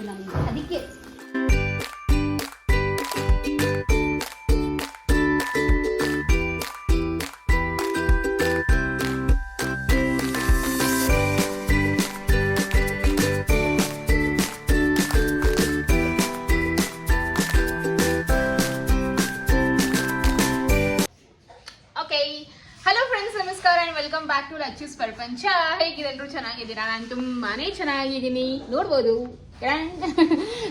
ಅನ್ನೋದು ನನಗೆ. ಅದಕ್ಕೆ ವೆಲ್ಕಮ್ ಬ್ಯಾಕ್ ಟು ಲಚ್ಚೂಸ್ ಪ್ರಪಂಚ. ಹೇಗಿದೆಲ್ಲರೂ ಚೆನ್ನಾಗಿದ್ದೀರಾ? ನಾನು ತುಂಬಾನೇ ಚೆನ್ನಾಗಿದ್ದೀನಿ, ನೋಡ್ಬೋದು.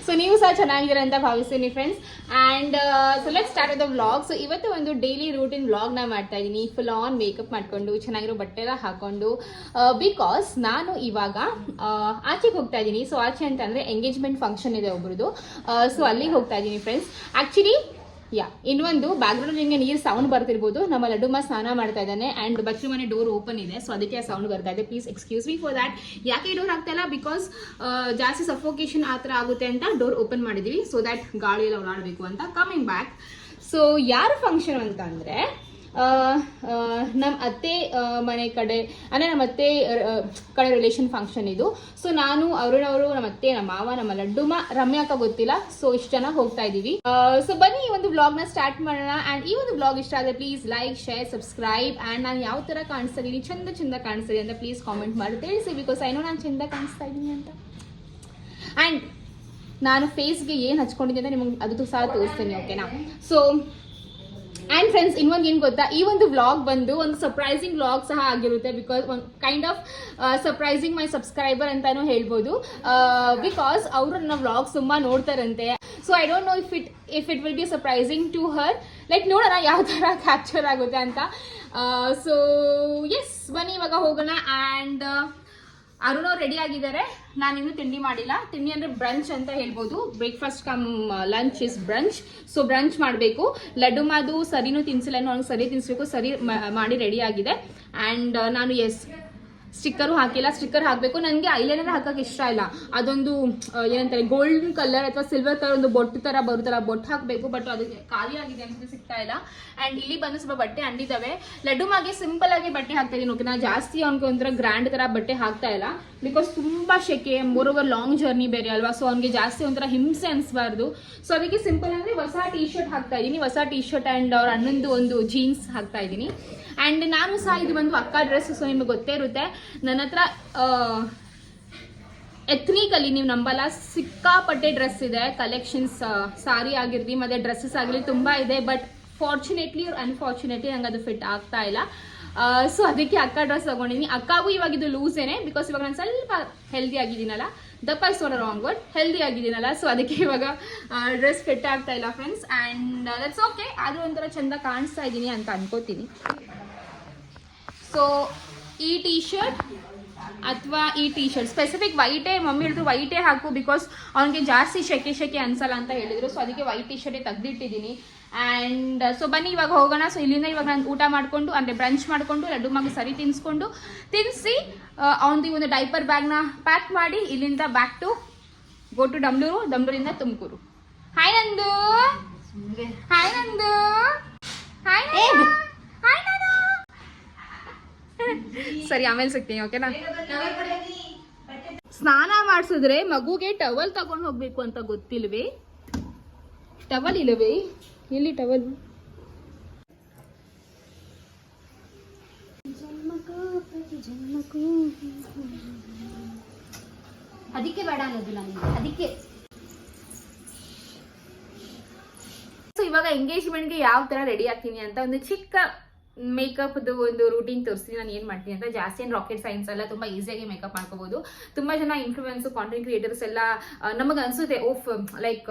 ಸೊ ನೀವು ಸಹ ಚೆನ್ನಾಗಿದ್ದೀರಾ ಅಂತ ಭಾವಿಸ್ತೀನಿ friends. And so let's start the vlog. So ಇವತ್ತು ಒಂದು ಡೈಲಿ ರೂಟೀನ್ ವ್ಲಾಗ್ನ ಮಾಡ್ತಾ ಇದ್ದೀನಿ, ಫುಲ್ ಆನ್ ಮೇಕಪ್ ಮಾಡ್ಕೊಂಡು ಚೆನ್ನಾಗಿರೋ ಬಟ್ಟೆ ಎಲ್ಲ ಹಾಕೊಂಡು. ಬಿಕಾಸ್ ನಾನು ಇವಾಗ ಆಚೆಗೆ ಹೋಗ್ತಾ ಇದ್ದೀನಿ. ಸೊ ಆಚೆ ಅಂತಂದರೆ ಎಂಗೇಜ್ಮೆಂಟ್ ಫಂಕ್ಷನ್ ಇದೆ ಒಬ್ರದ್ದು. ಸೊ ಅಲ್ಲಿಗೆ ಹೋಗ್ತಾ ಇದ್ದೀನಿ ಫ್ರೆಂಡ್ಸ್. ಆ್ಯಕ್ಚುಲಿ ಇನ್ನೊಂದು ಬ್ಯಾಕ್ಗ್ರೌಂಡ್ ನಿಮಗೆ ನೀರು ಸೌಂಡ್ ಬರ್ತಿರ್ಬೋದು. ನಮ್ಮ ಲಡ್ಡುಮ್ಮ ಸ್ನಾನ ಮಾಡ್ತಾ ಇದ್ದಾನೆ ಆ್ಯಂಡ್ ಬಚ್ಚಲು ಮನೆ ಡೋರ್ ಓಪನ್ ಇದೆ. ಸೊ ಅದಕ್ಕೆ ಆ ಸೌಂಡ್ ಬರ್ತಾ ಇದೆ. Please excuse me for that. ಯಾಕೆ ಡೋರ್ ಆಗ್ತಾ ಇಲ್ಲ? ಬಿಕಾಸ್ ಜಾಸ್ತಿ ಸಫೋಕೇಶನ್ ಆ ಥರ ಆಗುತ್ತೆ ಅಂತ ಡೋರ್ ಓಪನ್ ಮಾಡಿದ್ದೀವಿ, ಸೊ ದ್ಯಾಟ್ ಗಾಳಿ ಎಲ್ಲ ಓಡಾಡಬೇಕು ಅಂತ. Coming back. ಸೊ ಯಾರ ಫಂಕ್ಷನ್ ಅಂತ ಅಂದರೆ ನಮ್ಮ ಅತ್ತೆ ಮನೆ ಕಡೆ, ಅಂದರೆ ನಮ್ಮ ಅತ್ತೆ ಕಡೆ ರಿಲೇಷನ್ ಫಂಕ್ಷನ್ ಇದು. ಸೊ ನಾನು ಅವರು ನಮ್ಮ ಅತ್ತೆ, ನಮ್ಮ ಮಾವ, ನಮ್ಮ ಲಡ್ಡುಮ್ಮ, ರಮ್ಯಾಕ ಗೊತ್ತಿಲ್ಲ. ಸೊ ಇಷ್ಟು ಜನ ಹೋಗ್ತಾ ಇದ್ದೀವಿ. ಸೊ ಬನ್ನಿ ಈ ಒಂದು ವ್ಲಾಗ್ನ ಸ್ಟಾರ್ಟ್ ಮಾಡೋಣ. ಆ್ಯಂಡ್ ಈ ಒಂದು ವ್ಲಾಗ್ ಇಷ್ಟ ಆದರೆ please like, share, subscribe. And ನಾನು ಯಾವ ಥರ ಕಾಣಿಸ್ತಾ ಇದ್ದೀನಿ, ಚಂದ ಕಾಣಿಸ್ತಾ ಇದೆ ಅಂತ ಪ್ಲೀಸ್ ಕಾಮೆಂಟ್ ಮಾಡಿ ತಿಳಿಸಿ. ಬಿಕಾಸ್ ಐನೋ ನಾನು ಚಂದ ಕಾಣಿಸ್ತಾ ಇದ್ದೀನಿ ಅಂತ. ಆ್ಯಂಡ್ ನಾನು ಫೇಸ್ಗೆ ಏನು ಹಚ್ಕೊಂಡಿದ್ದೆ ಅಂತ ನಿಮಗೆ ಅದು ಸಹ ತೋರಿಸ್ತೀನಿ, ಓಕೆನಾ? ಸೊ ಆ್ಯಂಡ್ ಫ್ರೆಂಡ್ಸ್, ಇನ್ನೊಂದು ಏನು ಗೊತ್ತಾ, ಈ ಒಂದು ವ್ಲಾಗ್ ಬಂದು ಒಂದು ಸರ್ಪ್ರೈಸಿಂಗ್ ವ್ಲಾಗ್ ಸಹ ಆಗಿರುತ್ತೆ. ಬಿಕಾಸ್ ಒಂದು kind of surprising my subscriber ಅಂತಾನು ಹೇಳ್ಬೋದು. ಬಿಕಾಸ್ ಅವರು ನನ್ನ ವ್ಲಾಗ್ಸ್ ತುಂಬ ನೋಡ್ತಾರಂತೆ. So I don't know if it will be surprising to her. Like ನೋಡೋಣ ಯಾವ ಥರ ಕ್ಯಾಪ್ಚರ್ ಆಗುತ್ತೆ ಅಂತ. ಸೊ ಎಸ್, ಬನ್ನಿ ಇವಾಗ ಹೋಗೋಣ. ಆ್ಯಂಡ್ ಅರುಣ್ ಅವ್ರು ರೆಡಿ ಆಗಿದ್ದಾರೆ. ನಾನಿನ್ನೂ ತಿಂಡಿ ಮಾಡಿಲ್ಲ. ತಿಂಡಿ ಅಂದರೆ ಬ್ರಂಚ್ ಅಂತ ಹೇಳ್ಬೋದು. Breakfast come lunch is brunch. So brunch ಮಾಡಬೇಕು. ಲಡ್ಡುಮ್ಮದು ಸರಿನೂ ತಿನ್ಸಿಲ್ಲ, ಅವ್ನಿಗೆ ಸರಿ ತಿನ್ನಿಸ್ಬೇಕು. ಸರಿ ಮಾಡಿ ರೆಡಿ ಆಗಿದೆ. ಆ್ಯಂಡ್ ನಾನು ಸ್ಟಿಕ್ಕರು ಹಾಕಿಲ್ಲ. ಸ್ಟಿಕ್ಕರ್ ಹಾಕಬೇಕು. ನನಗೆ ಐಲೈನರ್ ಹಾಕೋಕೆ ಇಷ್ಟ ಇಲ್ಲ. ಅದೊಂದು ಏನಂತಾರೆ, ಗೋಲ್ಡನ್ ಕಲರ್ ಅಥವಾ ಸಿಲ್ವರ್ ಕಲರ್ ಒಂದು ಬೊಟ್ಟು ಥರ ಬರುತ್ತಲ್ಲ, ಬೊಟ್ಟು ಹಾಕಬೇಕು. ಬಟ್ ಅದಕ್ಕೆ ಖಾಲಿ ಆಗಿದೆ ಅಂತ ಸಿಗ್ತಾ ಇಲ್ಲ. ಆ್ಯಂಡ್ ಇಲ್ಲಿ ಬಂದು ಸ್ವಲ್ಪ ಬಟ್ಟೆ ಅಂಡಿದ್ದಾವೆ. ಲಡ್ಡುಮಾಗೆ ಸಿಂಪಲ್ ಆಗಿ ಬಟ್ಟೆ ಹಾಕ್ತಾ ಇದ್ದೀನಿ, ಓಕೆ. ನಾನು ಜಾಸ್ತಿ ಅವ್ನಿಗೆ ಒಂಥರ ಗ್ರ್ಯಾಂಡ್ ಥರ ಬಟ್ಟೆ ಹಾಕ್ತಾ ಇಲ್ಲ. ಬಿಕಾಸ್ ತುಂಬ ಶೆಕೆ, ಮೋರೋವರ್ ಲಾಂಗ್ ಜರ್ನಿ ಬೇರೆ ಅಲ್ವಾ. ಸೊ ಅವ್ನಿಗೆ ಜಾಸ್ತಿ ಒಂಥರ ಹಿಂಸೆ ಅನಿಸ್ಬಾರ್ದು. ಸೊ ಅದಕ್ಕೆ ಸಿಂಪಲ್ ಅಂದರೆ ಹೊಸ ಟೀ ಶರ್ಟ್ ಹಾಕ್ತಾ ಇದ್ದೀನಿ. ಹೊಸ ಟೀ ಶರ್ಟ್ ಆ್ಯಂಡ್ ಅವ್ರ ಅಣ್ಣಂದು ಒಂದು ಜೀನ್ಸ್ ಹಾಕ್ತಾ ಇದ್ದೀನಿ. ಆ್ಯಂಡ್ ನಾನು ಸಹ ಇದು ಬಂದು ಅಕ್ಕ ಡ್ರೆಸ್. ಸೊ ನಿಮಗೆ ಗೊತ್ತೇ ಇರುತ್ತೆ, ನನ್ನ ಹತ್ರ ಎಥ್ನಿಕಲ್ಲಿ ನೀವು ನಂಬಲ್ಲ, ಸಿಕ್ಕಾಪಟ್ಟೆ ಡ್ರೆಸ್ ಇದೆ. ಕಲೆಕ್ಷನ್ಸ್ ಸಾರಿ ಆಗಿರ್ಲಿ ಮತ್ತು ಡ್ರೆಸ್ಸಸ್ ಆಗಲಿ ತುಂಬ ಇದೆ. ಬಟ್ ಫಾರ್ಚುನೇಟ್ಲಿ ಆರ್ ಅನ್ಫಾರ್ಚುನೇಟ್ಲಿ ನಂಗೆ ಅದು ಫಿಟ್ ಆಗ್ತಾ ಇಲ್ಲ. ಸೊ ಅದಕ್ಕೆ ಅಕ್ಕ ಡ್ರೆಸ್ ತಗೊಂಡಿದ್ದೀನಿ. ಅಕ್ಕಗೂ ಇವಾಗ ಇದು ಲೂಸೇನೆ. ಬಿಕಾಸ್ ಇವಾಗ ನಾನು ಸ್ವಲ್ಪ ಹೆಲ್ದಿ ಆಗಿದ್ದೀನಲ್ಲ, ದಪ್ಪ is not a wrong word, healthy ಆಗಿದ್ದೀನಲ್ಲ. ಸೊ ಅದಕ್ಕೆ ಇವಾಗ ಡ್ರೆಸ್ ಫಿಟ್ ಆಗ್ತಾ ಇಲ್ಲ ಫ್ರೆಂಡ್ಸ್. And that's okay. ಆದರೂ ಒಂಥರ ಚೆಂದ ಕಾಣಿಸ್ತಾ ಇದ್ದೀನಿ ಅಂತ ಅನ್ಕೋತೀನಿ. ಸೊ ಈ ಟೀ ಶರ್ಟ್ ಅಥವಾ ಈ ಟೀ ಶರ್ಟ್ ಸ್ಪೆಸಿಫಿಕ್ ವೈಟೇ, ಮಮ್ಮಿ ಹೇಳಿದ್ರು ವೈಟೇ ಹಾಕು. ಬಿಕಾಸ್ ಅವನಿಗೆ ಜಾಸ್ತಿ ಶೆಕೆ ಅನ್ಸಲ್ಲ ಅಂತ ಹೇಳಿದ್ರು. ಸೊ ಅದಕ್ಕೆ ವೈಟ್ ಟೀ ಶರ್ಟೇ ತೆಗೆದಿಟ್ಟಿದ್ದೀನಿ. ಆ್ಯಂಡ್ ಸೊ ಬನ್ನಿ ಇವಾಗ ಹೋಗೋಣ. ಸೊ ಇಲ್ಲಿಂದ ಇವಾಗ ನಾನು ಊಟ ಮಾಡಿಕೊಂಡು, ಅಂದರೆ ಬ್ರಂಚ್ ಮಾಡಿಕೊಂಡು, ಲಡ್ಡುಮ್ಮಗೆ ಸರಿ ತಿನ್ನಿಸಿ ಅವನದು ಒಂದು ಡೈಪರ್ ಬ್ಯಾಗ್ನ ಪ್ಯಾಕ್ ಮಾಡಿ ಇಲ್ಲಿಂದ ಬ್ಯಾಕ್ ಟು ಗೋ ಟು ಡಮ್ಲೂರಿಂದ Tumakuru. Hi Nandu, hi Nandu, hi hi ನಾನು. ಸರಿ, ಆಮೇಲೆ ಸಿಗ್ತೀನಿ, ಓಕೆನಾ? ಸ್ನಾನ ಮಾಡಿಸಿದ್ರೆ ಮಗುಗೆ ಟವಲ್ ತಗೊಂಡು ಹೋಗ್ಬೇಕು ಅಂತ ಗೊತ್ತಿಲ್ವೇ? ಟವಲ್ ಇಲ್ಲವೇ? ಎಲ್ಲಿ ಟವಲ್? ಅದಕ್ಕೆ ಬೇಡ ಅನ್ನೋದು ನನಗೆ. ಅದಕ್ಕೆ ಸೊ ಇವಾಗ ಎಂಗೇಜ್ಮೆಂಟ್ಗೆ ಯಾವ ತರ ರೆಡಿ ಆಗ್ತೀನಿ ಅಂತ ಒಂದು ಚಿಕ್ಕ ಮೇಕಪ್ದು ಒಂದು ರೂಟೀನ್ ತೋರಿಸ್ತೀನಿ. ನಾನು ಏನು ಮಾಡ್ತೀನಿ ಅಂತ. ಜಾಸ್ತಿ ಏನು ರಾಕೆಟ್ ಸೈನ್ಸ್ ಎಲ್ಲ, ತುಂಬ ಈಸಿಯಾಗಿ ಮೇಕಪ್ ಮಾಡ್ಕೋಬೋದು. ತುಂಬ ಜನ ಇನ್ಫ್ಲೂಯೆನ್ಸು, ಕಾಂಟೆಂಟ್ ಕ್ರಿಯೇಟರ್ಸ್ ಎಲ್ಲ ನಮಗೆ ಅನಿಸುತ್ತೆ ಓಫ್ ಲೈಕ್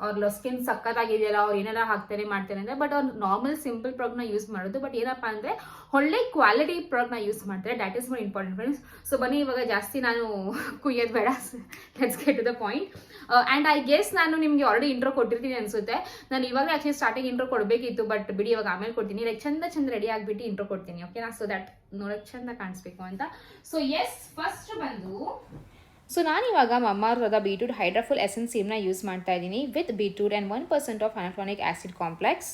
ಅವ್ರ ಸ್ಕಿನ್ ಸಕ್ಕತ್ತಾಗಿದೆಯಲ್ಲ, ಅವ್ರು ಏನೆಲ್ಲ ಹಾಕ್ತಾರೆ ಮಾಡ್ತಾರೆ ಅಂದರೆ. ಬಟ್ ಅವ್ರು ನಾರ್ಮಲ್ ಸಿಂಪಲ್ ಪ್ರಾಡಕ್ಟ್ನ ಯೂಸ್ ಮಾಡೋದು. ಬಟ್ ಏನಪ್ಪ ಅಂದರೆ ಒಳ್ಳೆ ಕ್ವಾಲಿಟಿ ಪ್ರಾಡಕ್ಟ್ನ ಯೂಸ್ ಮಾಡ್ತಾರೆ. That is more important friends. So ಬನ್ನಿ ಇವಾಗ ಜಾಸ್ತಿ ನಾನು ಕುಯ್ಯೋದು ಬೇಡ, let's get to the point. And I guess ನಾನು ನಿಮಗೆ ಆಲ್ರೆಡಿ ಇಂಟ್ರೋ ಕೊಟ್ಟಿರ್ತೀನಿ ಅನಿಸುತ್ತೆ. ನಾನು ಇವಾಗಲೇ ಆಕ್ಚುಲಿ ಸ್ಟಾರ್ಟಿಂಗ್ ಇಂಟ್ರೋ ಕೊಡಬೇಕಿತ್ತು, ಬಟ್ ಬಿಡಿ ಇವಾಗ ಆಮೇಲೆ ಕೊಡ್ತೀನಿ. ಲೈಕ್ ಚಂದ ರೆಡಿ ಆಗಿಬಿಟ್ಟು ಇಂಟ್ರೋ ಕೊಡ್ತೀನಿ, ಓಕೆನಾ? ಸೊ ದ್ಯಾಟ್ ನೋಡೋಕೆ ಚಂದ ಕಾಣಿಸ್ಬೇಕು ಅಂತ. ಸೊ ಎಸ್, ಫಸ್ಟ್ ಬಂದು ಸೊ ನಾನಿವಾಗ ಮಮ್ಮಾರದ ಬೀಟ್ರೂಟ್ ಹೈಡ್ರಾಫುಲ್ ಎಸೆನ್ಸ್ ಕ್ರೀಮ್ನ ಯೂಸ್ ಮಾಡ್ತಾ ಇದ್ದೀನಿ with beetroot and 1% of hyaluronic acid complex.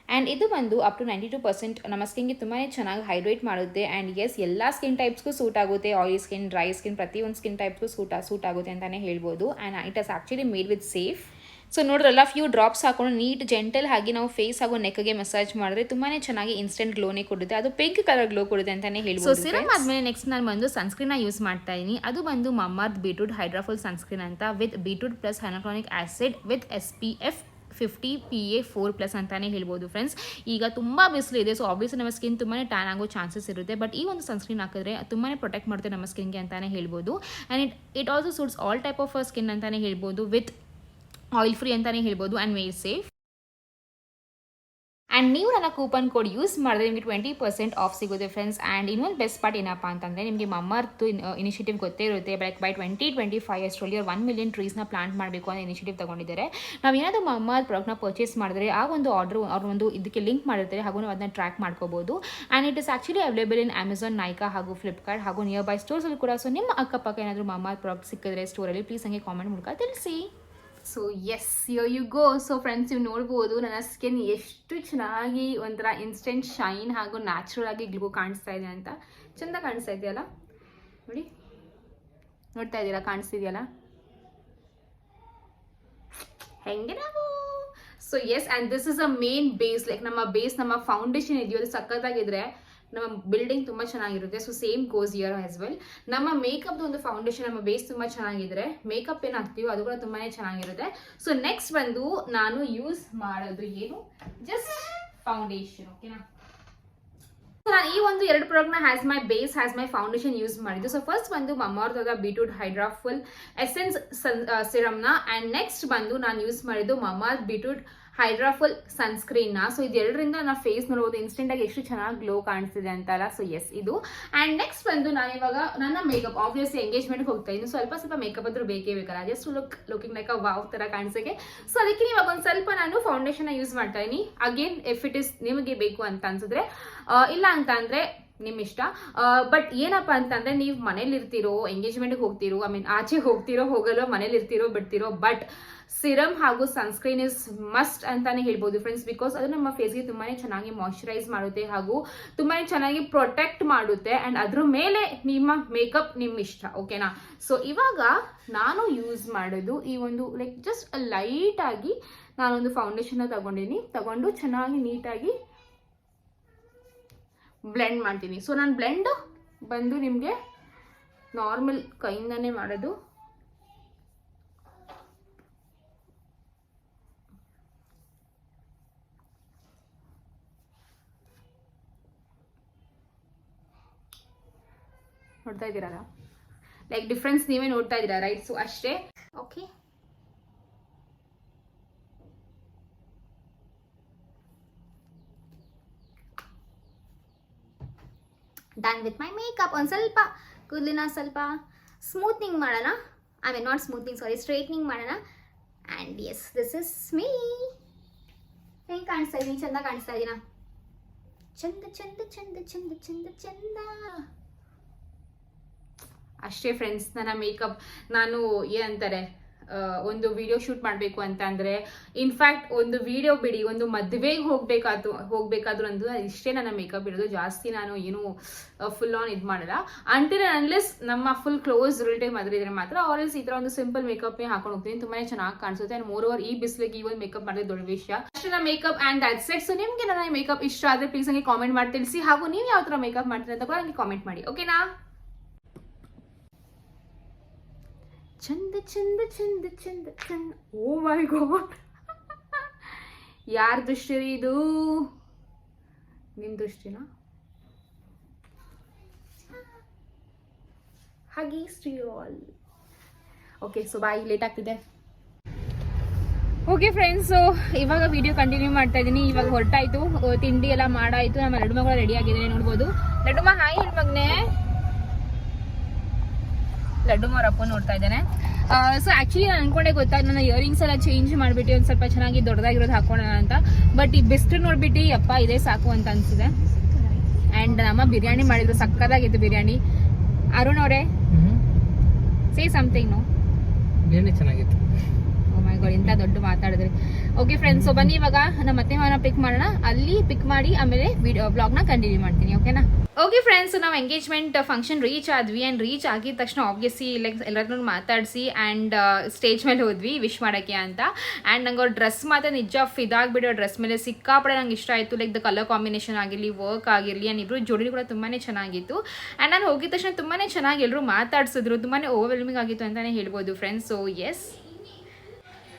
And ಇದು ಬಂದು ಅಪ್ ಟು 92% ನಮ್ಮ ಸ್ಕಿನ್ಗೆ ತುಂಬಾ ಚೆನ್ನಾಗಿ ಹೈಡ್ರೇಟ್ ಮಾಡುತ್ತೆ. ಆ್ಯಂಡ್ ಎಸ್ ಎಲ್ಲ ಸ್ಕಿನ್ ಟೈಪ್ಸ್ಗೂ ಸೂಟ್ ಆಗುತ್ತೆ. ಆಯಿಲಿ ಸ್ಕಿನ್, ಡ್ರೈ ಸ್ಕಿನ್, ಪ್ರತಿಯೊಂದು ಸ್ಕಿನ್ ಟೈಪ್ಗೂ ಸೂಟ್ ಆಗುತ್ತೆ ಅಂತಲೇ ಹೇಳ್ಬೋದು. And it is actually made with safe. So ನೋಡ್ರಲ್ಲ, ಫ್ಯೂ ಡ್ರಾಪ್ಸ್ ಹಾಕೊಂಡು ನೀಟ್ ಜೆಂಟಲ್ ಆಗಿ ನಾವು ಫೇಸ್ ಹಾಗೂ ನೆಕ್ಗೆ ಮಸಾಜ್ ಮಾಡಿದ್ರೆ ತುಂಬಾ ಚೆನ್ನಾಗಿ ಇನ್ಸ್ಟೆಂಟ್ ಗ್ಲೋನೇ ಕೊಡುತ್ತೆ. ಅದು ಪಿಂಕ್ ಕಲರ್ ಗ್ಲೋ ಕೊಡುತ್ತೆ ಅಂತಲೇ ಹೇಳ್ಬೋದು. ಸೊ ಸಿರಮ್ ಆದಮೇಲೆ ನೆಕ್ಸ್ಟ್ ನಾನು ಬಂದು ಸನ್ಸ್ಕ್ರೀನ್ನ ಯೂಸ್ ಮಾಡ್ತಾ ಇದ್ದೀನಿ. ಅದು ಬಂದು ಮಮ್ಮರ್ತ್ ಬೀಟ್ರೂಟ್ ಹೈಡ್ರಾಫುಲ್ ಸನ್ಸ್ಕ್ರೀನ್ ಅಂತ, with beetroot plus hyaluronic acid with SPF 50 PA4+ ಅಂತಾನೆ ಹೇಳ್ಬೋದು ಫ್ರೆಂಡ್ಸ್. ಈಗ ತುಂಬ ಬಿಸಿಲು ಇದೆ, ಸೊ ಆಬ್ವಿಯಸ್ಲಿ ನಮ್ಮ ಸ್ಕಿನ್ ತುಂಬಾ ಟ್ಯಾನ್ ಆಗೋ ಚಾನ್ಸಸ್ ಇರುತ್ತೆ. ಬಟ್ ಈ ಒಂದು ಸನ್ಸ್ಕ್ರೀನ್ ಹಾಕಿದ್ರೆ ತುಂಬಾ ಪ್ರೊಟೆಕ್ಟ್ ಮಾಡುತ್ತೆ ನಮ್ಮ ಸ್ಕಿನ್ಗೆ ಅಂತಾನೆ ಹೇಳ್ಬೋದು. And it also suits all type of skin ಅಂತಾನೆ ಹೇಳ್ಬೋದು, ವಿತ್ ಆಯಿಲ್ ಫ್ರೀ ಅಂತಾನೆ ಹೇಳ್ಬೋದು ಆ್ಯಂಡ್ ವೆರಿ ಸೇಫ್. ಆ್ಯಂಡ್ ನೀವು ನನ್ನ ಕೂಪನ್ ಕೋಡ್ ಯೂಸ್ ಮಾಡಿದ್ರೆ ನಿಮಗೆ 20% ಆಫ್ ಸಿಗುತ್ತೆ ಫ್ರೆಂಡ್ಸ್. ಆ್ಯಂಡ್ ಇನ್ನೊಂದು ಬೆಸ್ಟ್ ಪಾರ್ಟ್ ಏನಪ್ಪ ಅಂತಂದರೆ, ನಿಮಗೆ ಮಮ್ಮರ್ತು ಇನಿಷಿಯೇಟಿವ್ ಗೊತ್ತೇ ಇರುತ್ತೆ. ಬೈ 2025 ಅಷ್ಟರಲ್ಲಿ 1 million ಟ್ರೀಸ್ನ ಪ್ಲಾಂಟ್ ಮಾಡಬೇಕು ಅನ್ನೋ ಇನಿಷಿಯೇಟಿವ್ ತೊಗೊಂಡಿದ್ದಾರೆ. ನಾವು ಏನಾದರೂ ಮಮ್ಮರ್ ಪ್ರಾಡಕ್ಟ್ನ ಪರ್ಚೇಸ್ ಮಾಡಿದ್ರೆ ಆ ಒಂದು ಅವ್ರು ಒಂದು ಇದಕ್ಕೆ ಲಿಂಕ್ ಮಾಡಿರ್ತಾರೆ, ಹಾಗೂ ನಾವು ಅದನ್ನ ಟ್ರ್ಯಾಕ್ ಮಾಡ್ಕೋಬೋದು. And it is actually available in Amazon, Nykaa ಹಾಗೂ ಫ್ಲಿಪ್ಕಾರ್ಟ್ ಹಾಗೂ ನಿಯರ್ ಬೈ ಸ್ಟೋರ್ಸಲ್ಲಿ ಕೂಡ. ಸೊ ನಿಮ್ಮ ಅಕ್ಕಪಕ್ಕ ಏನಾದರೂ ಮಮ್ಮರ್ ಪ್ರಾಡಕ್ಟ್ ಸಿಕ್ಕಿದ್ರೆ ಸ್ಟೋರಲ್ಲಿ ಪ್ಲೀಸ್ ನನಗೆ ಕಾಮೆಂಟ್ ಮೂಲಕ ತಿಳಿಸಿ. So yes, here you go. So friends, ನೀವು ನೋಡ್ಬೋದು ನನ್ನ ಸ್ಕಿನ್ ಎಷ್ಟು ಚೆನ್ನಾಗಿ ಒಂಥರ ಇನ್ಸ್ಟೆಂಟ್ ಶೈನ್ ಹಾಗೂ ನ್ಯಾಚುರಲ್ ಆಗಿ ಗ್ಲೋ ಕಾಣಿಸ್ತಾ ಇದೆ ಅಂತ. ಚೆಂದ ಕಾಣಿಸ್ತಾ ಇದೆಯಲ್ಲ ನೋಡಿ, ನೋಡ್ತಾ ಇದ್ದೀರಾ, ಕಾಣಿಸ್ತಿದೆಯಲ್ಲ ಹೆಂಗೆ ನಾವು. So yes, and this is a main base. Like ನಮ್ಮ ಫೌಂಡೇಶನ್ ಇದೆಯೋ ಅದು ಸಕ್ಕತ್ತಾಗಿದ್ರೆ ನಮ್ಮ ಬಿಲ್ಡಿಂಗ್ ತುಂಬ ಚೆನ್ನಾಗಿರುತ್ತೆ. So same goes here as well. ನಮ್ಮ ಮೇಕಪ್ದು ಒಂದು ಫೌಂಡೇಶನ್, ನಮ್ಮ ಬೇಸ್ ತುಂಬ ಚೆನ್ನಾಗಿದ್ರೆ ಮೇಕಪ್ ಏನು ಹಾಕ್ತೀವೋ ಅದು ಕೂಡ ತುಂಬಾ ಚೆನ್ನಾಗಿರುತ್ತೆ. ಸೊ ನೆಕ್ಸ್ಟ್ ಬಂದು ನಾನು ಯೂಸ್ ಮಾಡೋದು ಏನು, ಜಸ್ಟ್ ಫೌಂಡೇಶನ್. ಓಕೆನಾ, ನಾನು ಈ ಒಂದು 2 ಪ್ರಾಡಕ್ಟ್ನ has my base, has my foundation use ಮಾಡಿದ್ದು. ಸೊ ಫಸ್ಟ್ ಬಂದು ಮಮ್ಮರ್ದ beetroot hydraful essence ಸಿರಮ್ನ, and next ಬಂದು ನಾನು ಯೂಸ್ ಮಾಡಿದ್ದು ಮಮ್ಮರ್ದ್ ಬೀಟ್ರೂಟ್ ಹೈಡ್ರಾಫುಲ್ ಸನ್ಸ್ಕ್ರೀನ್ನ. ಸೊ ಇದೆರಡರಿಂದ ನನ್ನ ಫೇಸ್ ನೋಡ್ಬೋದು ಇನ್ಸ್ಟೆಂಟಾಗಿ ಎಷ್ಟು ಚೆನ್ನಾಗಿ ಗ್ಲೋ ಕಾಣಿಸ್ತಿದೆ ಅಂತಲ್ಲ. ಸೊ ಎಸ್, ಇದು. ಆ್ಯಂಡ್ ನೆಕ್ಸ್ಟ್ ಬಂದು ನಾನು ಇವಾಗ ನನ್ನ ಮೇಕಪ್, ಆಬ್ವಿಯಸ್ಲಿ ಎಂಗೇಜ್ಮೆಂಟ್ಗೆ ಹೋಗ್ತಾ ಇದ್ದೀನಿ. ಸ್ವಲ್ಪ ಮೇಕಪ್ ಆದ್ರೂ ಬೇಕೇ ಬೇಕಲ್ಲ, just looking like a wow ಥರ ಕಾಣಿಸೋಕ್ಕೆ. ಸೊ ಅದಕ್ಕೆ ಇವಾಗ ಒಂದು ಸ್ವಲ್ಪ ನಾನು ಫೌಂಡೇಶನ್ನ ಯೂಸ್ ಮಾಡ್ತಾ ಇದ್ದೀನಿ. ಅಗೇನ್ ಇಫ್ ಇಟ್ ಇಸ್ ನಿಮಗೆ ಬೇಕು ಅಂತ ಅನ್ಸಿದ್ರೆ, ಇಲ್ಲ ಅಂತ ಅಂದರೆ ನಿಮ್ಮ ಇಷ್ಟ. ಬಟ್ ಏನಪ್ಪ ಅಂತಂದರೆ, ನೀವು ಮನೇಲಿ ಇರ್ತಿರೋ, ಎಂಗೇಜ್ಮೆಂಟ್ಗೆ ಹೋಗ್ತಿರೋ, ಆಚೆ ಹೋಗ್ತಿರೋ, ಹೋಗಲ್ಲೋ, ಮನೇಲಿ ಇರ್ತಿರೋ ಬಿಡ್ತಿರೋ, ಬಟ್ ಸಿರಮ್ ಹಾಗೂ ಸನ್ಸ್ಕ್ರೀನ್ ಇಸ್ ಮಸ್ಟ್ ಅಂತಾನೆ ಹೇಳ್ಬೋದು ಫ್ರೆಂಡ್ಸ್. ಬಿಕಾಸ್ ಅದು ನಮ್ಮ ಫೇಸ್ಗೆ ತುಂಬಾ ಚೆನ್ನಾಗಿ ಮಾಯ್ಶ್ಚರೈಸ್ ಮಾಡುತ್ತೆ ಹಾಗೂ ತುಂಬಾ ಚೆನ್ನಾಗಿ ಪ್ರೊಟೆಕ್ಟ್ ಮಾಡುತ್ತೆ. ಆ್ಯಂಡ್ ಅದ್ರ ಮೇಲೆ ನಿಮ್ಮ ಮೇಕಪ್ ನಿಮ್ಮ ಇಷ್ಟ. ಓಕೆನಾ. ಸೊ ಇವಾಗ ನಾನು ಯೂಸ್ ಮಾಡೋದು ಈ ಒಂದು ಲೈಕ್ ಜಸ್ಟ್ ಲೈಟಾಗಿ ನಾನೊಂದು ಫೌಂಡೇಶನ್ನ ತಗೊಂಡು ಚೆನ್ನಾಗಿ ನೀಟಾಗಿ ಬ್ಲೆಂಡ್ ಮಾಡ್ತೀನಿ. ಸೊ ನಾನು ಬ್ಲೆಂಡ್ ಬಂದು ನಿಮಗೆ ನಾರ್ಮಲ್ ಕೈಯಿಂದನೇ ಮಾಡೋದು. ನೋಡ್ತಾ ಇದ್ದೀರಲ್ಲ, ಲೈಕ್ ಡಿಫ್ರೆನ್ಸ್ ನೀವೇ ನೋಡ್ತಾ ಇದ್ದೀರಾ, ರೈಟ್? ಸೊ ಅಷ್ಟೇ. Okay, done with my makeup. ಒಂದು ಸ್ವಲ್ಪ ಕೂದಲಿನ ಸ್ವಲ್ಪ ಸ್ಮೂತ್ನಿಂಗ್ ಮಾಡೋಣ. ನಾಟ್ ಸ್ಮೂತ್ನಿಂಗ್, ಸಾರಿ, ಸ್ಟ್ರೈಟ್ನಿಂಗ್ ಮಾಡೋಣ. And yes, this is me. ಹೆಂಗೆ ಕಾಣಿಸ್ತಾ ಇದ್ದೀನಿ? ಚಂದ ಕಾಣಿಸ್ತಾ ಇದ್ದೀನಾ? ಚಂದ ಚಂದ ಚಂದ ಚಂದ ಚಂದ ಚಂದ. ಅಷ್ಟೇ ಫ್ರೆಂಡ್ಸ್, ನನ್ನ ಮೇಕಪ್. ನಾನು ಏನಂತಾರೆ, ಒಂದು ವಿಡಿಯೋ ಶೂಟ್ ಮಾಡಬೇಕು ಅಂತ ಅಂದರೆ, ಇನ್ಫ್ಯಾಕ್ಟ್ ಒಂದು ವಿಡಿಯೋ ಬಿಡಿ, ಒಂದು ಮದುವೆಗೆ ಹೋಗ್ಬೇಕಾದ್ರೂ ಅಂದು ಇಷ್ಟೇ ನನ್ನ ಮೇಕಪ್ ಇರೋದು. ಜಾಸ್ತಿ ನಾನು ಏನು ಫುಲ್ ಆನ್ ಇದು ಮಾಡಲ್ಲ. ಅಂಟಿಲ್ ಅನ್ಲೆಸ್ ನಮ್ಮ ಫುಲ್ ಕ್ಲೋಸ್ ರಿಲೇಟಿವ್ ಮದುವೆ ಇದ್ರೆ ಮಾತ್ರ, ಆಲ್ಸ್ ಈ ಥರ ಒಂದು ಸಿಂಪಲ್ ಮೇಕಪ್ನೇ ಹಾಕೊಂಡು ಹೋಗ್ತೀನಿ. ತುಂಬಾ ಚೆನ್ನಾಗಿ ಕಾಣಿಸುತ್ತೆ. ಆ್ಯಂಡ್ ಮೋರ್ ಓವರ್ ಈ ಬಿಸಿಲಿಗೆ ಈ ಒಂದು ಮೇಕಪ್ ಮಾಡೋದು ದೊಡ್ಡ ವಿಷಯ. ಅಷ್ಟೇ ನನ್ನ makeup and that's it. So ನಿಮಗೆ ನನ್ನ ಮೇಕಪ್ ಇಷ್ಟ ಆದರೆ ಪ್ಲೀಸ್ ನನಗೆ ಕಾಮೆಂಟ್ ಮಾಡಿ ತಿಳಿಸಿ. ಹಾಗೂ ನೀವು ಯಾವ ಥರ ಮೇಕಪ್ ಮಾಡ್ತೀರಿ ಅಂತ ಕೂಡ ನನಗೆ ಕಾಮೆಂಟ್ ಮಾಡಿ. ಓಕೆನಾ? ಚಂದ ಚಂದ ಚಂದ ಚಂದ ಚಂದ. ಓ ಮೈ ಗಾಡ್, ಯಾರ ದೃಷ್ಟಿ ಇದು? ನಿಮ್ ದೃಷ್ಟಿನ? ಹಾಗೆ still. Okay, so bye, late ಆಗ್ತಿದೆ. ಓಕೆ ಫ್ರೆಂಡ್ಸ್, ಸೊ ಇವಾಗ ವಿಡಿಯೋ ಕಂಟಿನ್ಯೂ ಮಾಡ್ತಾ ಇದ್ದೀನಿ. ಇವಾಗ ಹೊರಟಾಯ್ತು, ತಿಂಡಿ ಎಲ್ಲ ಮಾಡಾಯ್ತು. ನಮ್ಮ ಲಡ್ಡು ಮಗಳು ರೆಡಿ ಆಗಿದೆ ನೋಡ್ಬೋದು. ಲಡ್ಡುಮ್ಮ ಹಾಯ್ ಹೆಣ್ಮಗ್ನೆ. ಲಡ್ಡು ಅವರಪ್ಪ ನೋಡ್ತಾ ಇದ್ದೇನೆ. ಸೊ ಆ್ಯಕ್ಚುಲಿ ನಾನು ಅನ್ಕೊಂಡೆ ನನ್ನ ಇಯರಿಂಗ್ಸ್ ಎಲ್ಲ ಚೇಂಜ್ ಮಾಡಿಬಿಟ್ಟು ಒಂದು ಸ್ವಲ್ಪ ಚೆನ್ನಾಗಿ ದೊಡ್ಡದಾಗಿರೋದು ಹಾಕೋಣ ಅಂತ. ಬಟ್ ಈ ಬೆಸ್ಟ್ ನೋಡ್ಬಿಟ್ಟು ಅಪ್ಪ ಇದೇ ಸಾಕು ಅಂತ ಅನ್ಸಿದೆ. ಆ್ಯಂಡ್ ನಮ್ಮ ಬಿರಿಯಾನಿ ಮಾಡಿದ್ರು, ಸಕ್ಕದಾಗಿತ್ತು ಬಿರಿಯಾನಿ. ಅರುಣ್ ಅವರೇ, ಸೇ ಸಮಥಿಂಗ್. ನೋ, ಬಿರಿಯಾನಿ ಚೆನ್ನಾಗಿತ್ತು. ಓ ಮೈ ಗಾಡ್, ಇಂಥ ದೊಡ್ಡ ಮಾತಾಡಿದ್ರಿ. ಓಕೆ ಫ್ರೆಂಡ್ಸ್, ಸೊ ಬನ್ನಿ ಇವಾಗ ನಮ್ಮ ಮತ್ತೆ ಮಾವನ ಪಿಕ್ ಮಾಡೋಣ. ಅಲ್ಲಿ ಪಿಕ್ ಮಾಡಿ ಆಮೇಲೆ ಬ್ಲಾಗ್ನ ಕಂಟಿನ್ಯೂ ಮಾಡ್ತೀನಿ. ಓಕೆನಾ? ಓಕೆ ಫ್ರೆಂಡ್ಸ್, ನಾವು ಎಂಗೇಜ್ಮೆಂಟ್ ಫಂಕ್ಷನ್ ರೀಚ್ ಆದ್ವಿ. ಆ್ಯಂಡ್ ರೀಚ್ ಆಗಿದ ತಕ್ಷಣ ಆಬ್ವಿಯಸ್ಲಿ ಲೈಕ್ ಎಲ್ಲರನ್ನೂ ಮಾತಾಡಿಸಿ ಆ್ಯಂಡ್ ಸ್ಟೇಜ್ ಮೇಲೆ ಹೋದ್ವಿ ವಿಶ್ ಮಾಡೋಕ್ಕೆ ಅಂತ. ಆ್ಯಂಡ್ ನಂಗೆ ಅವ್ರ ಡ್ರೆಸ್ ಮಾತ್ರ ನಿಜ ಫಿದಾಗ್ಬಿಡೋ ಡ್ರೆಸ್ ಮೇಲೆ ಸಿಕ್ಕಾಪಡೆ ನಂಗೆ ಇಷ್ಟ ಆಯಿತು. ಲೈಕ್ ದ ಕಲರ್ ಕಾಂಬಿನೇಷನ್ ಆಗಿರಲಿ, ವರ್ಕ್ ಆಗಿರಲಿ, ಆ್ಯಂಡ್ ಇಬ್ಬರು ಜೋಡಿ ಕೂಡ ತುಂಬಾ ಚೆನ್ನಾಗಿತ್ತು. ಆ್ಯಂಡ್ ನಾನು ಹೋಗಿದ ತಕ್ಷಣ ತುಂಬಾ ಚೆನ್ನಾಗಿ ಎಲ್ಲರೂ ಮಾತಾಡ್ಸಿದ್ರು. ತುಂಬಾ ಓವರ್ವೆಲ್ಮಿಂಗ್ ಆಗಿತ್ತು ಅಂತಲೇ ಹೇಳ್ಬೋದು ಫ್ರೆಂಡ್ಸ್. So yes.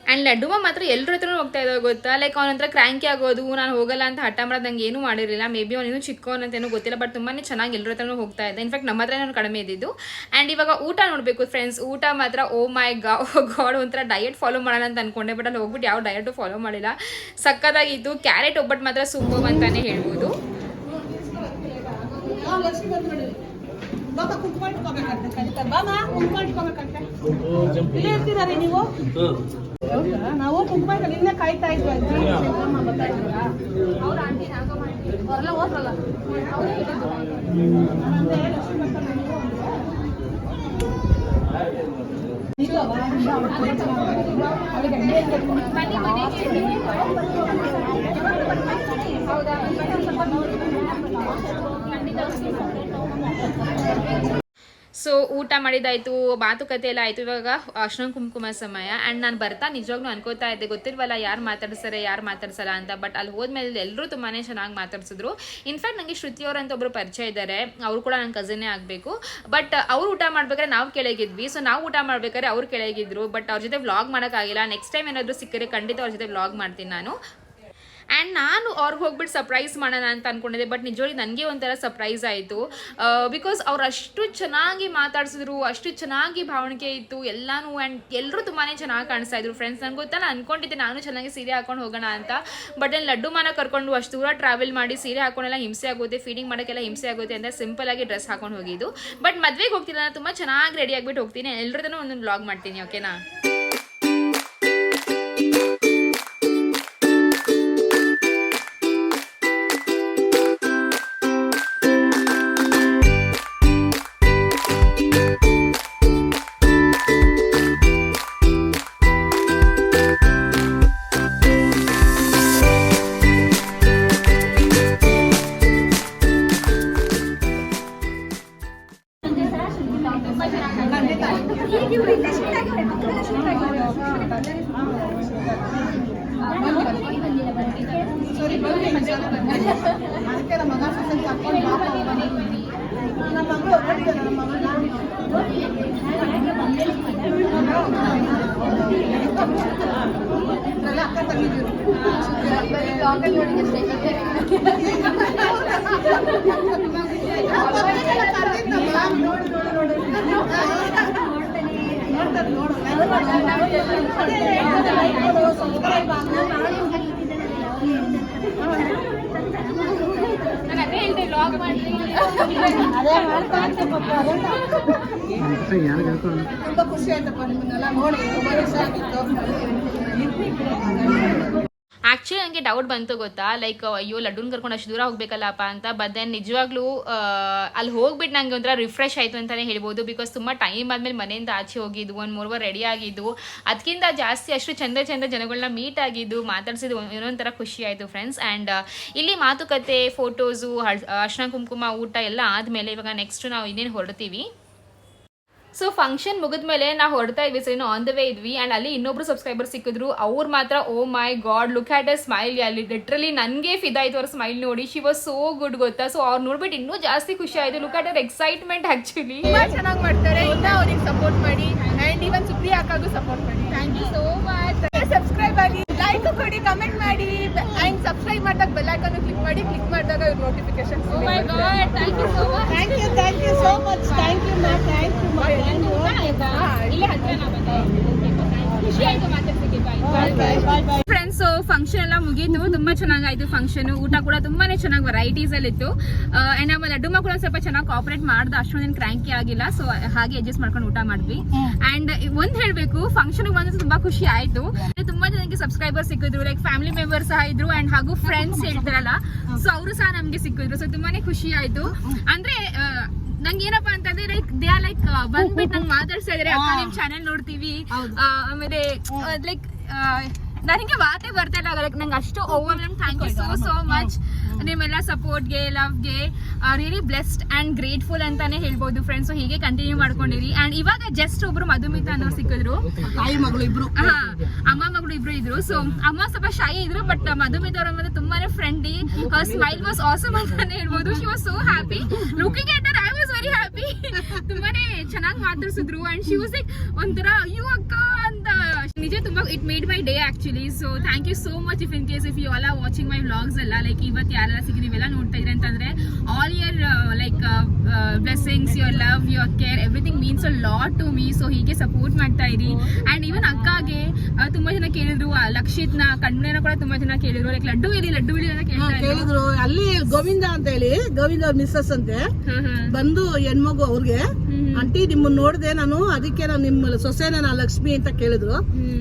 ಆ್ಯಂಡ್ ಲಡ್ಡುಮ ಮಾತ್ರ ಎಲ್ಲರ ಹತ್ರನೂ ಹೋಗ್ತಾ ಇದ್ದಾವೆ ಗೊತ್ತಾ. ಲೈಕ್ ಅವನ ಹತ್ರ ಕ್ರ್ಯಾಂಕಿ ಆಗೋದು, ನಾನು ಹೋಗಲ್ಲ ಅಂತ ಹಠ ಮಾಡೋದು ನಂಗೆ ಏನೂ ಮಾಡಿರಲಿಲ್ಲ. ಮೇ ಬಿ ಅವನೇನು ಚಿಕ್ಕವನಂತೇನೂ ಗೊತ್ತಿಲ್ಲ, ಬಟ್ ತುಂಬಾ ಚೆನ್ನಾಗಿ ಎಲ್ಲರ ಹತ್ರನೂ ಹೋಗ್ತಾ ಇದ್ದೆ. ಇನ್ಫ್ಯಾಕ್ಟ್ ನಮ್ಮ ಹತ್ರ ನಾನು ಕಡಿಮೆ ಇದ್ದಿದ್ದು. ಆ್ಯಂಡ್ ಇವಾಗ ಊಟ ನೋಡಬೇಕು ಫ್ರೆಂಡ್ಸ್. ಊಟ ಮಾತ್ರ ಓ ಮೈ ಗಾಡ್ ಒಂಥರ ಡಯಟ್ ಫಾಲೋ ಮಾಡೋಣ ಅಂತ ಅನ್ಕೊಂಡೆ, ಬಟ್ ಅಲ್ಲಿ ಹೋಗ್ಬಿಟ್ಟು ಯಾವ ಡಯಟು ಫಾಲೋ ಮಾಡಿಲ್ಲ. ಸಕ್ಕತ್ತಾಗಿತ್ತು. ಕ್ಯಾರೆಟ್ ಒಬ್ಬಟ್ಟು ಮಾತ್ರ ಸೂಪರ್ ಅಂತಲೇ ಹೇಳ್ಬೋದು. ನಾವು ಕುಂಕುಮ ಇಲ್ಲೇ ಕಾಯ್ತಾ ಇದ್ವಿ. ಅವರೆಲ್ಲ ಹೋದ್ರಲ್ಲ. ಸೊ ಊಟ ಮಾಡಿದಾಯ್ತು, ಮಾತುಕತೆ ಎಲ್ಲ ಆಯಿತು. ಇವಾಗ ಅರ್ಶಿನ ಕುಂಕುಮ ಸಮಯ. ಆ್ಯಂಡ್ ನಾನು ಬರ್ತಾ ನಿಜವಾಗ್ಲೂ ಅನ್ಕೋತಾ ಇದ್ದೆ, ಗೊತ್ತಿಲ್ವಲ್ಲ ಯಾರು ಮಾತಾಡ್ತಾರೆ ಯಾರು ಮಾತಾಡ್ಸಲ್ಲ ಅಂತ. ಬಟ್ ಅಲ್ಲಿ ಹೋದ್ಮೇಲೆ ಎಲ್ಲರೂ ತುಂಬಾ ಚೆನ್ನಾಗಿ ಮಾತಾಡ್ಸಿದ್ರು. ಇನ್ಫ್ಯಾಕ್ಟ್ ನನಗೆ ಶ್ರುತಿ ಅವರಂತ ಒಬ್ಬರು ಪರಿಚಯ ಇದ್ದಾರೆ. ಅವರು ಕೂಡ ನನ್ನ ಕಸಿನ್ನೇ ಆಗಬೇಕು. ಬಟ್ ಅವ್ರು ಊಟ ಮಾಡ್ಬೇಕಾದ್ರೆ ನಾವು ಕೆಳಗಿದ್ವಿ. ಸೊ ನಾವು ಊಟ ಮಾಡ್ಬೇಕಾದ್ರೆ ಅವ್ರು ಕೆಳಗಿದ್ರು. ಬಟ್ ಅವ್ರ ಜೊತೆ ವ್ಲಾಗ್ ಮಾಡೋಕ್ಕಾಗಿಲ್ಲ. ನೆಕ್ಸ್ಟ್ ಟೈಮ್ ಏನಾದರೂ ಸಿಕ್ಕರೆ ಖಂಡಿತ ಅವ್ರ ಜೊತೆ ವ್ಲಾಗ್ ಮಾಡ್ತೀನಿ ನಾನು. ಆ್ಯಂಡ್ ನಾನು ಅವ್ರಿಗೆ ಹೋಗ್ಬಿಟ್ಟು ಸರ್ಪ್ರೈಸ್ ಮಾಡೋಣ ಅಂತ ಅಂದ್ಕೊಂಡಿದ್ದೆ. ಬಟ್ ನಿಜವಾಗಿ ನನಗೆ ಒಂಥರ ಸರ್ಪ್ರೈಸ್ ಆಯಿತು. ಬಿಕಾಸ್ ಅವ್ರು ಅಷ್ಟು ಚೆನ್ನಾಗಿ ಮಾತಾಡ್ಸಿದ್ರು, ಅಷ್ಟು ಚೆನ್ನಾಗಿ ಭಾವಣಿಕೆ ಇತ್ತು ಎಲ್ಲನೂ. ಆ್ಯಂಡ್ ಎಲ್ಲರೂ ತುಂಬಾ ಚೆನ್ನಾಗಿ ಕಾಣಿಸ್ತಾ ಇದ್ರು ಫ್ರೆಂಡ್ಸ್. ನನಗೆ ಗೊತ್ತಾ, ನಾನು ಅಂದ್ಕೊಂಡಿದ್ದೆ ನಾನು ಚೆನ್ನಾಗಿ ಸೀರೆ ಹಾಕೊಂಡು ಹೋಗೋಣ ಅಂತ. ಬಟ್ ನಾನು ಲಡ್ಡು ಮನ ಕರ್ಕೊಂಡು ಅಷ್ಟು ದೂರ ಟ್ರಾವೆಲ್ ಮಾಡಿ ಸೀರೆ ಹಾಕೊಂಡೆಲ್ಲ ಹಿಂಸೆ ಆಗುತ್ತೆ, ಫೀಡಿಂಗ್ ಮಾಡೋಕ್ಕೆಲ್ಲ ಹಿಂಸೆ ಆಗುತ್ತೆ ಅಂತ ಸಿಂಪಲಾಗಿ ಡ್ರೆಸ್ ಹಾಕೊಂಡು ಹೋಗಿದ್ದು. ಬಟ್ ಮದುವೆಗೆ ಹೋಗ್ತಿಲ್ಲ, ನಾನು ತುಂಬ ಚೆನ್ನಾಗಿ ರೆಡಿ ಆಗಿಬಿಟ್ಟು ಹೋಗ್ತೀನಿ. ಎಲ್ಲರದನ್ನು ಒಂದೊಂದು ವ್ಲಾಗ್ ಮಾಡ್ತೀನಿ. ಓಕೆನಾ? ಅದಕ್ಕೆ ನಮ್ಮ ಮಗ ಹಾಕೊಂಡು ನಮ್ಮ ಮಗಳು ಅಕ್ಕ ತಂಗಿದ್ರು ತುಂಬಾ ಖುಷಿ ಆಯ್ತಪ್ಪ ನಿಮ್ಮನ್ನೆಲ್ಲ ನೋಡಿ. ತುಂಬಾ ಖುಷಿ ಆಗಿತ್ತು. ಆ್ಯಕ್ಚುಲಿ ನನಗೆ ಡೌಟ್ ಬಂತು ಗೊತ್ತಾ, ಲೈಕ್ ಅಯ್ಯೋ ಲಡ್ಡುನ ಕರ್ಕೊಂಡು ಅಷ್ಟು ದೂರ ಹೋಗ್ಬೇಕಲ್ಲಪ್ಪ ಅಂತ. ಬಟ್ ದೆನ್ ನಿಜವಾಗ್ಲೂ ಅಲ್ಲಿ ಹೋಗ್ಬಿಟ್ಟು ನನಗೆ ಒಂಥರ ರಿಫ್ರೆಶ್ ಆಯಿತು ಅಂತಲೇ ಹೇಳ್ಬೋದು. ಬಿಕಾಸ್ ತುಂಬ ಟೈಮ್ ಆದಮೇಲೆ ಮನೆಯಿಂದ ಆಚೆ ಹೋಗಿದ್ದು, ಒಂದು ಮೂರುವರೆ ರೆಡಿ ಆಗಿದ್ದು, ಅದಕ್ಕಿಂತ ಜಾಸ್ತಿ ಅಷ್ಟು ಚಂದ ಜನಗಳನ್ನ ಮೀಟ್ ಆಗಿದ್ದು, ಮಾತಾಡ್ಸಿದ್ದು ಏನೊಂಥರ ಖುಷಿ ಆಯಿತು ಫ್ರೆಂಡ್ಸ್. ಆ್ಯಂಡ್ ಇಲ್ಲಿ ಮಾತುಕತೆ, ಫೋಟೋಸು, ಅರ್ಶಿನ ಕುಂಕುಮ, ಊಟ ಎಲ್ಲ ಆದಮೇಲೆ ಇವಾಗ ನೆಕ್ಸ್ಟ್ ನಾವು ಇನ್ನೇನು ಹೊರಡ್ತೀವಿ. ಸೊ ಫಂಕ್ಷನ್ ಮುಗಿದ್ಮೇಲೆ ನಾವು ಹೊರಡ್ತಾ ಇದ್ವಿ. ಸರಿ, ಆನ್ ದ ವೇ ಇದ್ವಿ. ಆ್ಯಂಡ್ ಅಲ್ಲಿ ಇನ್ನೊಬ್ರು ಸಬ್ಸ್ಕ್ರೈಬರ್ ಸಿಕ್ಕಿದ್ರು. ಅವ್ರು ಮಾತ್ರ oh my god, look at a smile. ಅಲ್ಲಿ ಲಿಟ್ರಲಿ ನನಗೆ ಫಿದಾಯ್ತು ಅವ್ರ ಸ್ಮೈಲ್ ನೋಡಿ. ಶಿ ವಾಸ್ ಸೋ ಗುಡ್ ಗೊತ್ತಾ. ಸೊ ಅವ್ರು ನೋಡ್ಬಿಟ್ಟು ಇನ್ನೂ ಜಾಸ್ತಿ ಖುಷಿ ಆಯಿತು. ಲುಕ್ ಆಟ್ ಅವರ್ ಎಕ್ಸೈಟ್ಮೆಂಟ್. ಆ್ಯಕ್ಚುಲಿ ತುಂಬಾ ಚೆನ್ನಾಗಿ ಮಾಡ್ತಾರೆ. ಇನ್ನೂ ಅವ್ರಿಗೆ ಸಪೋರ್ಟ್ ಮಾಡಿ. ಆ್ಯಂಡ್ ಇವನ್ ಸುಪ್ರಿಯಾ ಅಕ್ಕಾಗೂ ಸಪೋರ್ಟ್ ಮಾಡಿ. Thank you so much. Subscribe ಆಗಿ, ಲೈಕ್ ಕೊಡಿ, ಕಮೆಂಟ್ ಮಾಡಿ. ಆ್ಯಂಡ್ ಸಬ್ಸ್ಕ್ರೈಬ್ ಮಾಡಿದಾಗ ಬೆಲ್ ಐಕಾನ್ ಕ್ಲಿಕ್ ಮಾಡಿ. ಕ್ಲಿಕ್ ಮಾಡಿದಾಗ notification. Oh my God, thank you so much. Thank you so much. Thank you ma'am. Thank you ಇಲ್ಲೇ ಹತ್ರ ಖುಷಿ ಆಯ್ತು ಮಾತಾಡ್ತಿದ್ದೆ. ಫ್ರೆಂಡ್ಸ್, ಫಂಕ್ಷನ್ ಎಲ್ಲ ಮುಗೀತು. ತುಂಬಾ ಚೆನ್ನಾಗಾಯ್ತು ಫಂಕ್ಷನ್. ಊಟ ಕೂಡ ತುಂಬಾನೇ ಚೆನ್ನಾಗಿ ವೆರೈಟೀಸ್ ಅಲ್ಲಿ ಇತ್ತು. ಅಂಡ್ ನಮ್ಮ ಲಡ್ಡುಮ ಕೂಡ ಸ್ವಲ್ಪ ಚೆನ್ನಾಗಿ ಕಾಪರೇಟ್ ಮಾಡ್ದ, ಅಷ್ಟೊಂದೇನು ಕ್ರ್ಯಾಂಕಿ ಆಗಿಲ್ಲ. ಸೊ ಹಾಗೆ ಅಡ್ಜಸ್ಟ್ ಮಾಡ್ಕೊಂಡು ಊಟ ಮಾಡಿದ್ವಿ. ಅಂಡ್ ಒಂದ್ ಹೇಳ್ಬೇಕು, ಫಂಕ್ಷನ್ ಬಂದು ತುಂಬಾ ಖುಷಿ ಆಯ್ತು. ತುಂಬಾ ಜನಕ್ಕೆ ಸಬ್ಸ್ಕ್ರೈಬರ್ಸ್ ಸಿಕ್ಕಿದ್ರು, ಲೈಕ್ ಫ್ಯಾಮಿಲಿ ಮೆಂಬರ್ಸ್ ಸಹ ಇದ್ರು. ಅಂಡ್ ಹಾಗೂ ಫ್ರೆಂಡ್ಸ್ ಹೇಳ್ತಾರಲ್ಲ, ಸೊ ಅವರು ಸಹ ನಮ್ಗೆ ಸಿಕ್ಕಿದ್ರು. ಸೊ ತುಂಬಾನೇ ಖುಷಿ ಆಯ್ತು. ಅಂದ್ರೆ ನಂಗೆ ಏನಪ್ಪಾ ಅಂತಂದ್ರೆ ಲೈಕ್ ದೇ ಆರ್ ಲೈಕ್ ಬಂದ್ಬಿಟ್ಟು ನಂಗೆ ಮಾತಾಡ್ಸ್ತಾ ಇದಾರೆ, ಅಕ್ಕ ನಿಮ್ ಚಾನೆಲ್ ನೋಡ್ತೀವಿ, ಆಮೇಲೆ ಲೈಕ್ ನನಗೆ ಮಾತೇ ಬರ್ತಾ ಇಲ್ಲ, ನಂಗೆ ಅಷ್ಟು over. Thank you so much ನಿಮ್ಮೆಲ್ಲ ಸಪೋರ್ಟ್ಗೆ, ಲವ್ಗೆ. ರಿಯಲಿ ಬ್ಲೆಸ್ಡ್ ಅಂಡ್ ಗ್ರೇಟ್ಫುಲ್ ಅಂತಾನೆ ಹೇಳ್ಬೋದು ಫ್ರೆಂಡ್ಸ್. ಸೊ ಹೀಗೆ ಕಂಟಿನ್ಯೂ ಮಾಡ್ಕೊಂಡಿರಿ. ಅಂಡ್ ಇವಾಗ ಜಸ್ಟ್ ಒಬ್ರು ಮಧುಮಿತಾ ಅನ್ನೋರು ಸಿಕ್ಕಿದ್ರು, ತಾಯಿ ಮಗಳು ಇಬ್ರು, ಅಮ್ಮ ಮಗಳು ಇಬ್ರು ಇದ್ರು. ಸೊ ಅಮ್ಮ ಸ್ವಲ್ಪ ಶೈ ಇದ್ರು, ಬಟ್ ಮಧುಮಿತಾ ಅವರ ಮೇಲೆ ತುಂಬಾನೇ friendly. Her smile was awesome ಅಂತಾನೆ ಹೇಳ್ಬೋದು. She was so happy looking at her. I was very happy. ತುಂಬಾನೇ ಚೆನ್ನಾಗಿ ಮಾತಾಡ್ಸಿದ್ರು. ಅಂಡ್ ಶಿ ವಾಸ್ ಲೈಕ್ ಒಂಥರ ಅಯ್ಯೋ ಅಕ್ಕ ಅಂತ. ನಿಜ ತುಂಬಾ it made my day actually. So thank you so much. If in case if you all are watching my vlogs ಎಲ್ಲ, ಲೈಕ್ ಇವತ್ತು ಯಾರೆಲ್ಲ ಸಿಕ್ಕಿ ನೀವೆಲ್ಲ ನೋಡ್ತಾ ಇದ್ರೆ ಅಂತಂದ್ರೆ, all your like blessings, your love, your care, everything means a lot to me. So ಹೀಗೆ support ಮಾಡ್ತಾ ಇರಿ. ಅಂಡ್ ಇವನ್ ಅಕ್ಕಗೆ ತುಂಬಾ ಜನ ಕೇಳಿದ್ರು, ಲಕ್ಷಿತ್ನ ಕಣ್ಮನೇನ ಕೂಡ ತುಂಬಾ ಜನ ಕೇಳಿದ್ರು, ಲೈಕ್ ಲಡ್ಡು ಇಲ್ಲಿ ಅಂತ ಕೇಳಿದ್ರು. ಅಲ್ಲಿ ಗೋವಿಂದ ಅಂತ ಹೇಳಿ, ಗೋವಿಂದ ಅವ್ರ ಮಿಸ್ಸಸ್ ಅಂತೆ, ಬಂದು ಹೆಣ್ಮಗು ಅವ್ರಿಗೆ, ಆಂಟಿ ನಿಮ್ಮನ್ನ ನೋಡ್ದೆ ನಾನು, ಅದಕ್ಕೆ ನಾನು ನಿಮ್ಮ ಸೊಸೆನ ಲಕ್ಷ್ಮಿ ಅಂತ ಕೇಳಿದ್ರು.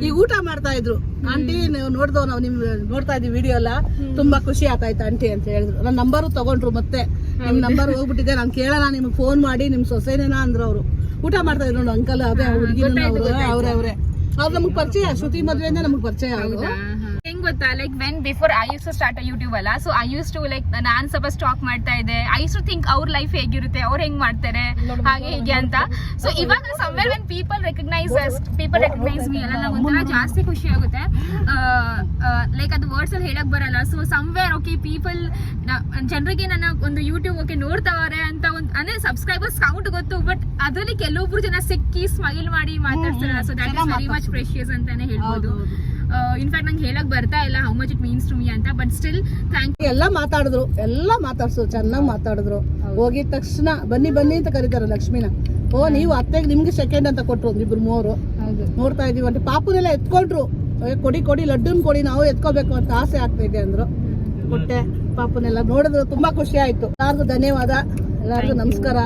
ಈಗ ಊಟ ಮಾಡ್ತಾ ಇದ್ರು. ಆಂಟಿ ನೀವು ನೋಡ್ದವ್, ನಾವು ನಿಮ್ ನೋಡ್ತಾ ಇದ್ವಿ ವಿಡಿಯೋ ಎಲ್ಲ, ತುಂಬಾ ಖುಷಿ ಆಯ್ತು ಆಂಟಿ ಅಂತ ಹೇಳಿದ್ರು. ನನ್ನ ನಂಬರು ತಗೊಂಡ್ರು, ಮತ್ತೆ ನಿಮ್ ನಂಬರ್ ಹೋಗ್ಬಿಟ್ಟಿದೆ, ನಾನು ಕೇಳೋಣ ನಿಮ್ಗೆ ಫೋನ್ ಮಾಡಿ, ನಿಮ್ ಸೊಸೆನೇನಾ ಅಂದ್ರು. ಅವರು ಊಟ ಮಾಡ್ತಾ ಇದ್ರು ನೋಡಿ ಅಂಕಲ್, ಅದೇ ಹುಡುಗಿನ ಅವ್ರೆ ಅವ್ರು ನಮಗ್ ಪರಿಚಯ, ಶ್ರುತಿ ಮದ್ವೆಯಿಂದ ನಮಗ್ ಪರಿಚಯ ಆಗೋದು. ಹೆಂಗ್ ಗೊತ್ತಾ, like when before I use to start YouTube ಅಲ್ಲ, so I use to like ನಾನ್ ಸ್ವಲ್ಪ ಸ್ಟಾಕ್ ಮಾಡ್ತಾ ಇದ್ದೆ. ಐ ಯೂಸ್ ಟು ಥಿಂಕ್ ಅವ್ರ ಲೈಫ್ ಹೇಗಿರುತ್ತೆ, ಅವ್ರು ಹೆಂಗ್ ಮಾಡ್ತಾರೆ, ಹಾಗೆ ಹೀಗೆ ಅಂತ. ಸೊ ಇವಾಗ somewhere when people recognise me ಎಲ್ಲ, ನಂಗೆ ಒಂಥರ ಜಾಸ್ತಿ ಖುಷಿ ಆಗುತ್ತೆ. ಲೈಕ್ ಅದು ವರ್ಡ್ಸ್ ಅಲ್ಲಿ ಹೇಳಕ್ ಬರಲ್ಲ. ಸೊ ಸಮ್ವೇರ್ ಓಕೆ ಪೀಪಲ್, ಜನರಿಗೆ ನನ್ನ ಒಂದು ಯೂಟ್ಯೂಬ್ ಓಕೆ ನೋಡ್ತಾವ್ರೆ ಅಂತ ಒಂದು ಅಂದ್ರೆ ಸಬ್ಸ್ಕ್ರೈಬರ್ಸ್ ಕೌಂಟ್ ಗೊತ್ತು, ಬಟ್ ಅದರಲ್ಲಿ ಕೆಲವೊಬ್ರು ಜನ ಸಿಕ್ಕಿ ಸ್ಮೈಲ್ ಮಾಡಿ ಮಾತಾಡ್ತಾರಲ್ಲ. So that is very much precious ಅಂತಾನೆ ಹೇಳ್ಬೋದು. ಇನ್ಫ್ಯಾಕ್ಟ್ ನಂಗೆ ಹೇಳಕ್ ಬರ್ತಾ ಇಲ್ಲ how much it means to me ಅಂತ, ಬಟ್ ಸ್ಟಿಲ್ ಥ್ಯಾಂಕ್ ಯು. ಎಲ್ಲ ಮಾತಾಡಿದ್ರು, ಎಲ್ಲ ಮಾತಾಡ್ಸು, ಚೆನ್ನಾಗಿ ಮಾತಾಡಿದ್ರು. ಹೋಗಿದ ತಕ್ಷಣ ಬನ್ನಿ ಅಂತ ಕರೀತಾರೆ ಲಕ್ಷ್ಮಿನ. ಓ ನೀವು ಅತ್ತೆಗೆ ನಿಮ್ಗೆ ಸೆಕೆಂಡ್ ಅಂತ ಕೊಟ್ರು, ಒಂದಿಬ್ರು ಮೂವರು ನೋಡ್ತಾ ಇದೀವಿ ಅಂತ. ಪಾಪುನೆಲ್ಲ ಎತ್ಕೊಂಡ್ರು, ಕೊಡಿ ಲಡ್ಡುನ್ ಕೊಡಿ, ನಾವು ಎತ್ಕೋಬೇಕು ಅಂತ ಆಸೆ ಆಗ್ತಾ ಇದೆ ಅಂದ್ರು. ಕೊಟ್ಟೆ ಪಾಪುನೆಲ್ಲ ನೋಡಿದ್ರು, ತುಂಬಾ ಖುಷಿ ಆಯ್ತು. ಎಲ್ಲಾರ್ಗು ಧನ್ಯವಾದ, ಎಲ್ಲಾರ್ಗು ನಮಸ್ಕಾರ.